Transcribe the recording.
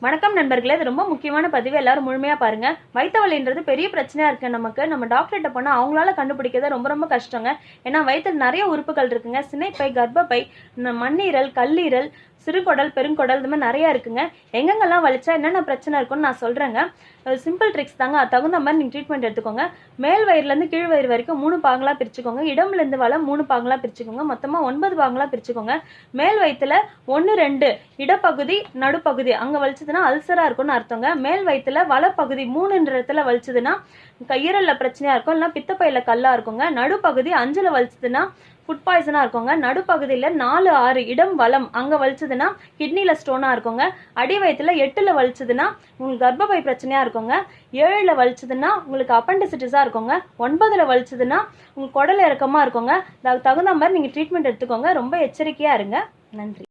வணக்கம் நண்பர்களே, இது ரொம்ப முக்கியமான பதிவு. எல்லாரும் முழுமையா பாருங்க. வயிற்று வலின்றது பெரிய பிரச்சனையா இருக்கு. நம்ம டாக்டர்கிட்ட போனா அவங்களால கண்டுபிடிக்கிறது ரொம்ப ரொம்ப கஷ்டங்க. ஏன்னா வயிற்றுல நிறைய உறுப்புகள் இருக்குங்க. சினைப்பை, கர்ப்பப்பை, மண்ணீரல், கல்லீரல், சிறுகுடல், பெருங்குடல், இந்த மாதிரி நிறைய இருக்குங்க. எங்கெங்கெல்லாம் வலிச்சா என்னென்ன பிரச்சனை இருக்குன்னு நான் சொல்றேங்க. சிம்பிள் ட்ரிக்ஸ் தாங்க. அது தகுந்த மாதிரி நீங்கள் ட்ரீட்மெண்ட் எடுத்துக்கோங்க. மேல் வயிறுலேருந்து கீழ் வயிறு வரைக்கும் 3 பாகங்களா பிரிச்சுக்கோங்க. இடம்லேருந்து வளம் 3 பாகங்களா பிரிச்சுக்கோங்க. மொத்தமாக 9 பாகங்களா பிரிச்சுக்கோங்க. மேல் வயிற்றுல 1, 2 இடப்பகுதி, நடுப்பகுதி அங்கே வலிச்சதுன்னா அல்சராக இருக்கும்னு அர்த்தங்க. மேல் வயிற்றுல வலப்பகுதி 3 இடத்துல வலிச்சதுன்னா ஈரலில் பிரச்சனையாக இருக்கும், இல்லைன்னா பித்தப்பையில் கல்லாக இருக்குங்க. நடுப்பகுதி 5ல் வலிச்சதுன்னா ஃபுட் பாய்சனாக இருக்குங்க. நடுப்பகுதியில் 4, 6 இடம் வலம் அங்கே வலிச்சதுன்னா கிட்னியில் ஸ்டோனாக இருக்குங்க. அடி வயிற்றுல 8ல் வலிச்சதுன்னா உங்களுக்கு கர்ப்பப்பை பிரச்சனையாக இருக்குங்க. 7ல் வலிச்சதுன்னா உங்களுக்கு அப்பண்டிசிட்டிஸாக இருக்குங்க. 9ல் வலிச்சதுன்னா உங்களுக்கு குடல் இறக்கமாக இருக்குங்க. அதுக்கு தகுந்த மாதிரி நீங்கள் ட்ரீட்மெண்ட் எடுத்துக்கோங்க. ரொம்ப எச்சரிக்கையாக இருங்க. நன்றி.